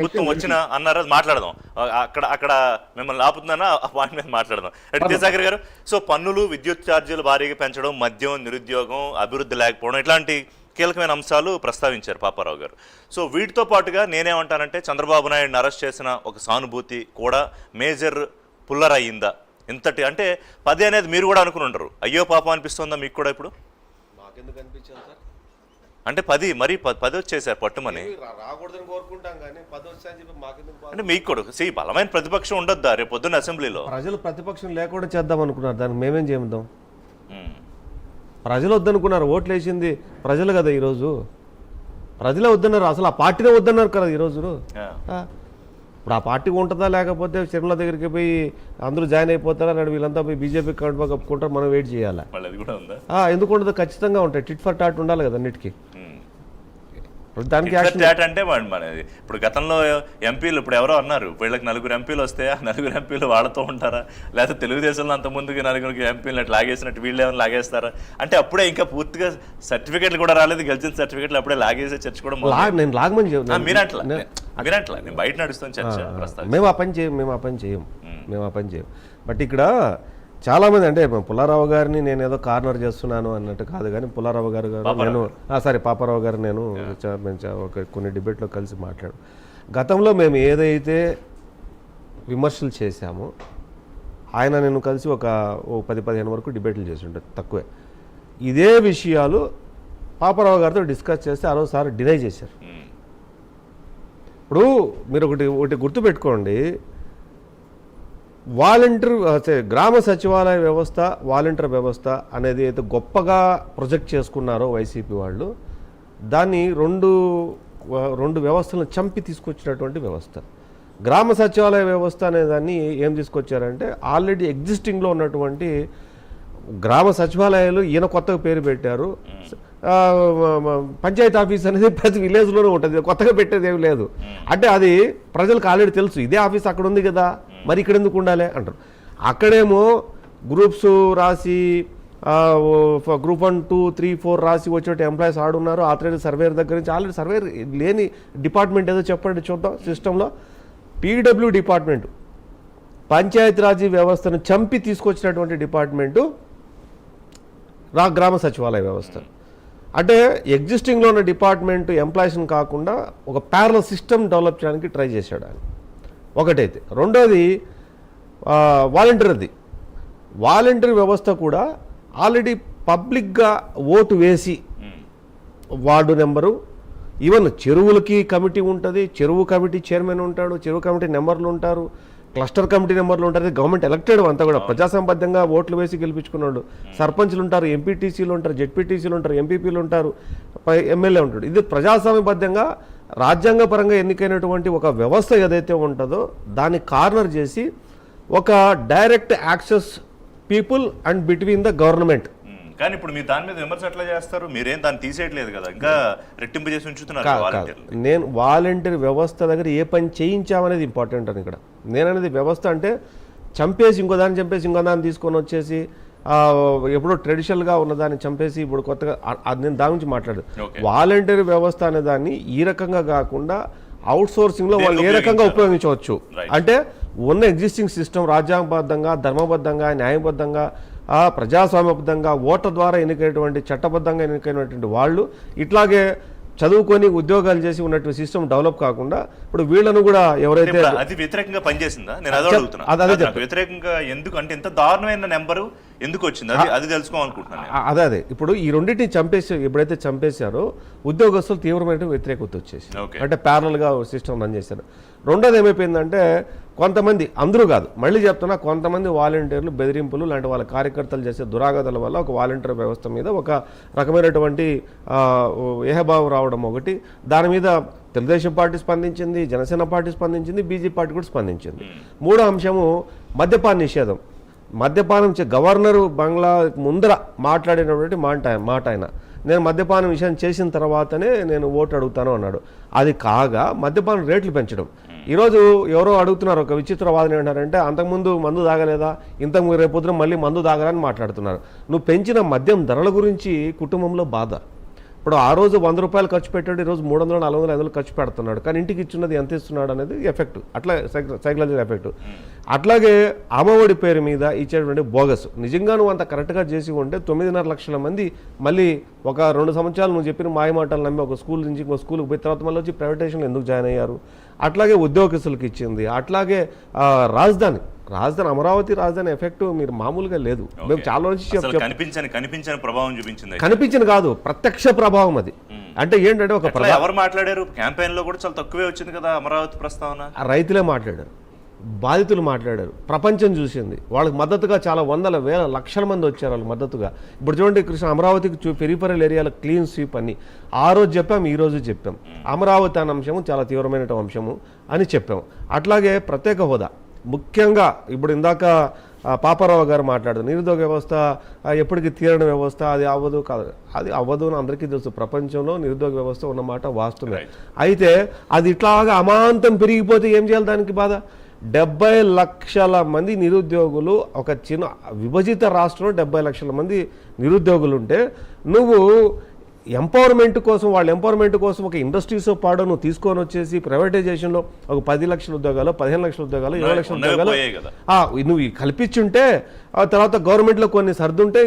ప్రభుత్వం వచ్చిన అన్నారు మాట్లాడదాం. అక్కడ అక్కడ మిమ్మల్ని ఆపుతుందన్న ఆ పాయింట్ మీద మాట్లాడదాం. విద్యాసాగర్ గారు, సో పన్నులు, విద్యుత్ ఛార్జీలు భారీగా పెంచడం, మద్యం, నిరుద్యోగం, అభివృద్ధి లేకపోవడం, ఇట్లాంటి కీలకమైన అంశాలు ప్రస్తావించారు పాపారావు గారు. సో వీటితో పాటుగా నేనేమంటానంటే చంద్రబాబు నాయుడుని అరెస్ట్ చేసిన ఒక సానుభూతి కూడా మేజర్ పుల్లర్ అయ్యిందా? ఇంతటి అంటే 10 అనేది మీరు కూడా అనుకుని ఉంటారు, అయ్యో పాపం అనిపిస్తుందా మీకు కూడా ఇప్పుడు? మాకెందుకు అనిపించాలి సార్? అంటే 10 మరి 10 వచ్చేసారు పట్టుమని. రాకూడదని కోరుకుంటాం కానీ 10 వచ్చాయని చెప్పి మాకెందుకు? అంటే మీకు కూడా బలమైన ప్రతిపక్షం ఉండొద్దా రేపు పొద్దున్న అసెంబ్లీలో? ప్రజలు ప్రతిపక్షం లేకుండా చేద్దాం అనుకున్నారు, దానికి మేమేం చేద్దాం? ప్రజలు వద్దనుకున్నారు, ఓట్లు వేసింది ప్రజలు కదా. ఈరోజు ప్రజలే వద్దన్నారు, అసలు ఆ పార్టీనే వద్దన్నారు కదా ఈరోజు. ఇప్పుడు ఆ పార్టీ ఉంటుందా లేకపోతే సిరిమల దగ్గరికి పోయి అందరూ జాయిన్ అయిపోతారా, నాడు వీళ్ళంతా పోయి బీజేపీ కండువా కప్పుకుంటారు, మనం వెయిట్ చేయాలి. ఎందుకు ఉండదు? ఖచ్చితంగా ఉంటాయి. టిట్ ఫర్ టాట్ ఉండాలి కదా అన్నిటికీ. దానికి అంటే మనది ఇప్పుడు గతంలో ఎంపీలు ఇప్పుడు ఎవరో అన్నారు, వీళ్ళకి 4 ఎంపీలు వస్తే ఆ 4 ఎంపీలు వాళ్ళతో ఉంటారా, లేకపోతే తెలుగుదేశంలో అంత ముందుకి 4 ఎంపీలు అట్లా లాగేసినట్టు వీళ్ళు ఏమైనా లాగేస్తారా? అంటే అప్పుడే ఇంకా పూర్తిగా సర్టిఫికేట్లు కూడా రాలేదు, గెలిచిన సర్టిఫికేట్లు అప్పుడే లాగేసే చర్చ కూడా నేను లాగమని మీరంట్లా నేను బయట నడుస్తాను చర్చ. మేము ఆ పని చేయం. బట్ ఇక్కడ చాలామంది అంటే పుల్లారావు గారిని నేను ఏదో కార్నర్ చేస్తున్నాను అన్నట్టు కాదు, కానీ పుల్లారావు గారు నేను పాపారావు గారు నేను కొన్ని డిబేట్లో కలిసి మాట్లాడు. గతంలో మేము ఏదైతే విమర్శలు చేశామో ఆయన నేను కలిసి ఒక 10-15 వరకు డిబేట్లు చేసి ఉంటారు, తక్కువే. ఇదే విషయాలు పాపారావు గారితో డిస్కస్ చేస్తే ఆ రోజు సార్ డినై చేశారు. ఇప్పుడు మీరు ఒకటి గుర్తుపెట్టుకోండి, గ్రామ సచివాలయ వ్యవస్థ, వాలంటీర్ వ్యవస్థ అనేది అయితే గొప్పగా ప్రొజెక్ట్ చేసుకున్నారో వైసీపీ వాళ్ళు, దాన్ని రెండు వ్యవస్థలను చంపి తీసుకొచ్చినటువంటి వ్యవస్థ. గ్రామ సచివాలయ వ్యవస్థ అనే దాన్ని ఏం తీసుకొచ్చారంటే ఆల్రెడీ ఎగ్జిస్టింగ్లో ఉన్నటువంటి గ్రామ సచివాలయాలు ఈయన కొత్తగా పేరు పెట్టారు. పంచాయతీ ఆఫీస్ అనేది ప్రతి విలేజ్లోనే ఉంటుంది, కొత్తగా పెట్టేది ఏమి లేదు. అంటే అది ప్రజలకు ఆల్రెడీ తెలుసు, ఇదే ఆఫీస్ అక్కడ ఉంది కదా, మరి ఇక్కడ ఎందుకు ఉండాలి అంటారు. అక్కడేమో గ్రూప్స్ రాసి గ్రూప్ 1, 2, 3, 4 రాసి వచ్చేట ఎంప్లాయీస్ ఆడున్నారు. ఆల్రెడీ సర్వేర్ దగ్గర నుంచి ఆల్రెడీ సర్వేర్ లేని డిపార్ట్మెంట్ ఏదో చెప్పండి చూద్దాం సిస్టంలో. పీడబ్ల్యూ డిపార్ట్మెంట్, పంచాయతీరాజ్ వ్యవస్థను చంపి తీసుకొచ్చినటువంటి డిపార్ట్మెంటు గ్రామ సచివాలయ వ్యవస్థ. అంటే ఎగ్జిస్టింగ్లో ఉన్న డిపార్ట్మెంట్ ఎంప్లాయీస్ని కాకుండా ఒక ప్యారలల్ సిస్టమ్ డెవలప్ చేయడానికి ట్రై చేశాడు ఆయన. ఒకటైతే రెండోది వాలంటీర్ వ్యవస్థ కూడా ఆల్రెడీ పబ్లిక్గా ఓటు వేసి వార్డు నెంబరు, ఈవెన్ చెరువులకి కమిటీ ఉంటుంది, చెరువు కమిటీ చైర్మన్ ఉంటాడు, చెరువు కమిటీ నెంబర్లు ఉంటారు, క్లస్టర్ కమిటీ నెంబర్లు ఉంటారు. గవర్నమెంట్ ఎలక్టెడ్ అంతా కూడా ప్రజాసంబద్ధంగా ఓట్లు వేసి గెలిపించుకున్నాడు. సర్పంచ్లు ఉంటారు, ఎంపీటీసీలు ఉంటారు, జెడ్పీటీసీలు ఉంటారు, ఎంపీపీలు ఉంటారు, ఎమ్మెల్యే ఉంటాడు. ఇది ప్రజాస్వామ్యబద్ధంగా రాజ్యాంగపరంగా ఎన్నికైనటువంటి ఒక వ్యవస్థ ఏదైతే ఉంటుందో దాన్ని కార్నర్ చేసి ఒక direct access people and between the government. కానీ ఇప్పుడు మీరు దాని మీద విమర్శ ఎట్లా చేస్తారు? మీరేం దాన్ని తీసేయట్లేదు కదా, ఇంకా రెట్టింపు చేసి ఉంచుతున్నారు. నేను వాలంటీర్ వ్యవస్థ దగ్గర ఏ పని చేయించామనేది ఇంపార్టెంట్ అని. ఇక్కడ నేననేది వ్యవస్థ అంటే చంపేసి ఇంకో దాన్ని చంపేసి ఇంకో దాన్ని తీసుకొని వచ్చేసి ఎప్పుడో ట్రెడిషనల్గా ఉన్నదాన్ని చంపేసి ఇప్పుడు కొత్తగా నేను దాని గురించి మాట్లాడదు. వాలంటీర్ వ్యవస్థ అనే దాన్ని ఈ రకంగా కాకుండా అవుట్ సోర్సింగ్లో వాళ్ళు ఏ రకంగా ఉపయోగించవచ్చు అంటే ఉన్న ఎగ్జిస్టింగ్ సిస్టమ్ రాజ్యాంగబద్ధంగా, ధర్మబద్ధంగా, న్యాయబద్ధంగా, ప్రజాస్వామ్యబద్ధంగా ఓట్ల ద్వారా ఎన్నికైనటువంటి, చట్టబద్ధంగా ఎన్నికైనటువంటి వాళ్ళు ఇట్లాగే చదువుకొని ఉద్యోగాలు చేసి ఉన్నటువంటి సిస్టమ్ డెవలప్ కాకుండా ఇప్పుడు వీళ్ళను కూడా ఎవరైతే అది వ్యతిరేకంగా పనిచేసిందా, నేను అదే అడుగుతున్నా. వ్యతిరేకంగా ఎందుకు అంటే ఇంత దారుణమైన నెంబరు ఎందుకు వచ్చింది అది తెలుసుకోవాలనుకుంటున్నాను. అదే ఇప్పుడు ఈ రెండింటిని ఎప్పుడైతే చంపేశారో ఉద్యోగస్తులు తీవ్రమైన వ్యతిరేకత వచ్చేసి, అంటే ప్యారల్గా సిస్టమ్ రన్ చేశారు. రెండోది ఏమైపోయిందంటే కొంతమంది, అందరూ కాదు మళ్ళీ చెప్తున్నా, కొంతమంది వాలంటీర్లు బెదిరింపులు లాంటి వాళ్ళ కార్యకర్తలు చేసే దురాగతాల వల్ల ఒక వాలంటీర్ వ్యవస్థ మీద ఒక రకమైనటువంటి ఏహభావం రావడం ఒకటి. దాని మీద తెలుగుదేశం పార్టీ స్పందించింది, జనసేన పార్టీ స్పందించింది, బీజేపీ పార్టీ కూడా స్పందించింది. మూడో అంశము మద్యపాన నిషేధం. మద్యపానం గవర్నరు బంగ్లా ముందర మాట్లాడినటువంటి మాట ఆయన, నేను మద్యపానం విషయం చేసిన తర్వాతనే నేను ఓటు అడుగుతాను అన్నాడు. అది కాగా మద్యపానం రేట్లు పెంచడం. ఈరోజు ఎవరో అడుగుతున్నారు, ఒక విచిత్రవాదన ఏంటంటే అంతకుముందు మందు తాగలేదా, ఇంతకు రేపొద్దున మళ్ళీ మందు తాగలని మాట్లాడుతున్నారు. నువ్వు పెంచిన మద్యం ధరల గురించి కుటుంబంలో బాధ, ఇప్పుడు ఆ రోజు 100 రూపాయలు ఖర్చు పెట్టాడు, ఈ రోజు 300, 400, 500 ఖర్చు పెడుతున్నాడు. కానీ ఇంటికి ఇచ్చినది ఎంత ఇస్తున్నాడు అనేది ఎఫెక్ట్, అట్లా సైకలాజికల్ ఎఫెక్ట్. అట్లాగే అమ్మఒడి పేరు మీద ఇచ్చేటువంటి బోగస్. నిజంగా నువ్వు అంత కరెక్ట్గా చేసి ఉంటే 9.5 లక్షల మంది మళ్ళీ ఒక 2 సంవత్సరాలు నువ్వు చెప్పిన మాయమాటలు నమ్మి ఒక స్కూల్ నుంచి ఇంకో స్కూల్కి పోయిన తర్వాత మళ్ళీ వచ్చి ప్రైవేటైజేషన్లో ఎందుకు జాయిన్ అయ్యారు? అట్లాగే ఉద్యోగస్తులకు ఇచ్చింది. అట్లాగే రాజధాని అమరావతి రాజధాని ఎఫెక్ట్ మీరు మామూలుగా లేదు. మేము చాలా నుంచి కనిపించని ప్రభావం చూపించింది. కనిపించింది కాదు, ప్రత్యక్ష ప్రభావం అది. అంటే ఏంటంటే ఒక ఎవరు మాట్లాడారు క్యాంపెయిన్ లో కూడా చాలా తక్కువే వచ్చింది కదా అమరావతి ప్రస్తావన. రైతులే మాట్లాడారు, బాధితులు మాట్లాడారు, ప్రపంచం చూసింది. వాళ్ళకి మద్దతుగా చాలా వందల వేల లక్షల మంది వచ్చారు వాళ్ళకి మద్దతుగా. ఇప్పుడు చూడండి కృష్ణ, అమరావతికి పెరిఫరల్ ఏరియాలో క్లీన్ స్వీప్ అని ఆ రోజు చెప్పాం, ఈ రోజు చెప్పాం. అమరావతి అనే అంశము చాలా తీవ్రమైన అంశము అని చెప్పాం. అట్లాగే ప్రత్యేక హోదా ముఖ్యంగా ఇప్పుడు ఇందాక పాపారావు గారు మాట్లాడారు, నిరుద్యోగ వ్యవస్థ ఎప్పటికీ తీరని వ్యవస్థ, అది అవ్వదు కాదు, అది అవ్వదు అని అందరికీ తెలుసు. ప్రపంచంలో నిరుద్యోగ వ్యవస్థ ఉన్నమాట వాస్తవమే. అయితే అది ఇట్లాగా అమాంతం పెరిగిపోతే ఏం చేయాలి? దానికి బాధ. 70 లక్షల మంది నిరుద్యోగులు, ఒక చిన్న విభజిత రాష్ట్రంలో 70 లక్షల మంది నిరుద్యోగులు ఉంటే నువ్వు ఎంపవర్మెంట్ కోసం, వాళ్ళ ఎంపవర్మెంట్ కోసం ఒక ఇండస్ట్రీస్ పాడు నువ్వు తీసుకొని వచ్చేసి ప్రైవేటైజేషన్లో ఒక 10 లక్షల ఉద్యోగాలు, 15 లక్షల ఉద్యోగాలు, 20 లక్షల ఉద్యోగాలు నువ్వు కల్పించుంటే ఆ తర్వాత గవర్నమెంట్లో కొన్ని సర్దుంటే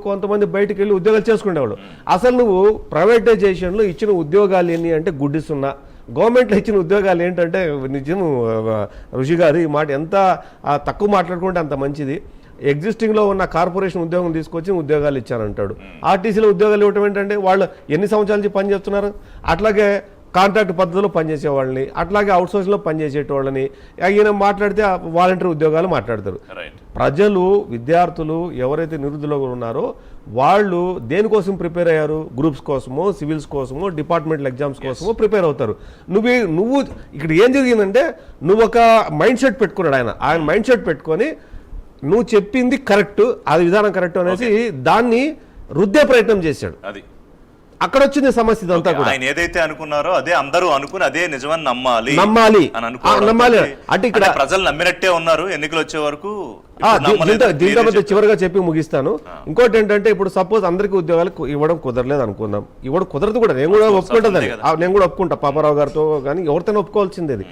కొంతమంది బయటకు వెళ్ళి ఉద్యోగాలు చేసుకునేవాళ్ళు. అసలు నువ్వు ప్రైవేటైజేషన్లో ఇచ్చిన ఉద్యోగాలు ఎన్ని అంటే గుడ్డిస్తున్నా, గవర్నమెంట్లో ఇచ్చిన ఉద్యోగాలు ఏంటంటే నిజం ఋషి గారు ఈ మాట ఎంత తక్కువ మాట్లాడుకుంటే అంత మంచిది. ఎగ్జిస్టింగ్లో ఉన్న కార్పొరేషన్ ఉద్యోగం తీసుకొచ్చి ఉద్యోగాలు ఇచ్చారంటాడు. ఆర్టీసీలో ఉద్యోగాలు ఇవ్వటం ఏంటంటే వాళ్ళు ఎన్ని సంవత్సరాల నుంచి పనిచేస్తున్నారు? అట్లాగే కాంట్రాక్ట్ పద్ధతిలో పనిచేసే వాళ్ళని, అట్లాగే అవుట్సోర్స్లో పనిచేసేటోళ్ళని ఈయన మాట్లాడితే వాలంటీర్ ఉద్యోగాలు మాట్లాడతారు. ప్రజలు, విద్యార్థులు ఎవరైతే నిరుద్యోగులు ఉన్నారో వాళ్ళు దేనికోసం ప్రిపేర్ అయ్యారు? గ్రూప్స్ కోసమో, సివిల్స్ కోసమో, డిపార్ట్మెంటల్ ఎగ్జామ్స్ కోసమో ప్రిపేర్ అవుతారు. నువ్వు ఇక్కడ ఏం జరిగిందంటే నువ్వు ఒక మైండ్ సెట్ పెట్టుకున్నాడు ఆయన మైండ్ సెట్ పెట్టుకొని నువ్వు చెప్పింది కరెక్ట్, అది విధానం కరెక్ట్ అనేసి దాన్ని రుద్దే ప్రయత్నం చేశాడు. అది అక్కడ వచ్చింది సమస్య ఇదంతా కూడా. ఆయన ఏదైతే అనుకున్నారో అదే అందరూ అనుకుని అదే నిజమని నమ్మాలి అంటే ఇక్కడ ప్రజలు నమ్మినట్టే ఉన్నారు ఎన్నికలు వచ్చే వరకు. దీంతో మధ్య చివరిగా చెప్పి ముగిస్తాను. ఇంకోటి ఏంటంటే ఇప్పుడు సపోజ్ అందరికీ ఉద్యోగాలు ఇవ్వడం కుదరలేదు అనుకుందాం, ఇవ్వడం కుదరదు కూడా, నేను కూడా ఒప్పుకుంటుంది, నేను కూడా ఒప్పుకుంటా పాపారావు గారితో కానీ ఎవరితోనే ఒప్పుకోవాల్సింది. అది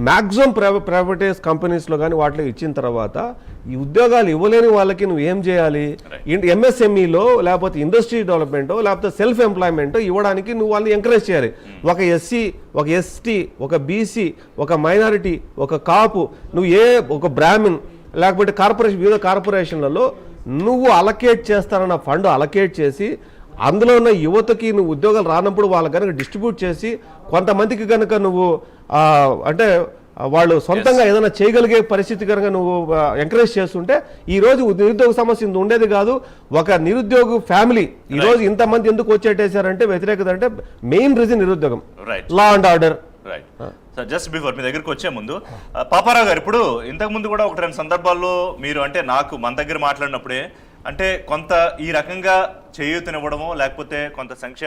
మ్యాక్సిమం ప్రైవేటైజ్ కంపెనీస్లో కానీ వాటిలో ఇచ్చిన తర్వాత ఈ ఉద్యోగాలు ఇవ్వలేని వాళ్ళకి నువ్వు ఏం చేయాలి? ఎంఎస్ఎంఈలో లేకపోతే ఇండస్ట్రీ డెవలప్మెంటో లేకపోతే సెల్ఫ్ ఎంప్లాయ్మెంటో ఇవ్వడానికి నువ్వు వాళ్ళని ఎంకరేజ్ చేయాలి. ఒక ఎస్సీ, ఒక ఎస్టీ, ఒక బీసీ, ఒక మైనారిటీ, ఒక కాపు, నువ్వు ఒక బ్రాహ్మిన్ లేకపోతే వివిధ కార్పొరేషన్లలో నువ్వు అలకేట్ చేస్తానన్న ఫండ్ అలకేట్ చేసి అందులో ఉన్న యువతకి నువ్వు ఉద్యోగాలు రానప్పుడు వాళ్ళ కనుక డిస్ట్రిబ్యూట్ చేసి కొంతమందికి కనుక నువ్వు అంటే వాళ్ళు సొంతంగా ఏదైనా చేయగలిగే పరిస్థితి కనుక నువ్వు ఎంకరేజ్ చేస్తుంటే ఈ రోజు నిరుద్యోగ సమస్య ఉండేది కాదు. ఒక నిరుద్యోగ ఫ్యామిలీ ఈ రోజు ఇంతమంది ఎందుకు వచ్చేటేశారంటే వ్యతిరేకత అంటే మెయిన్ రీజన్ నిరుద్యోగం, law and order. Just before me దగ్గరికి వచ్చే ముందు పాపారావు గారు, ఇప్పుడు ఇంతకు ముందు కూడా 1-2 సందర్భాల్లో మీరు అంటే మన దగ్గర మాట్లాడినప్పుడే అంటే కొంత ఈ రకంగా చేయూతనివ్వడమో లేకపోతే కొంత సంక్షేమ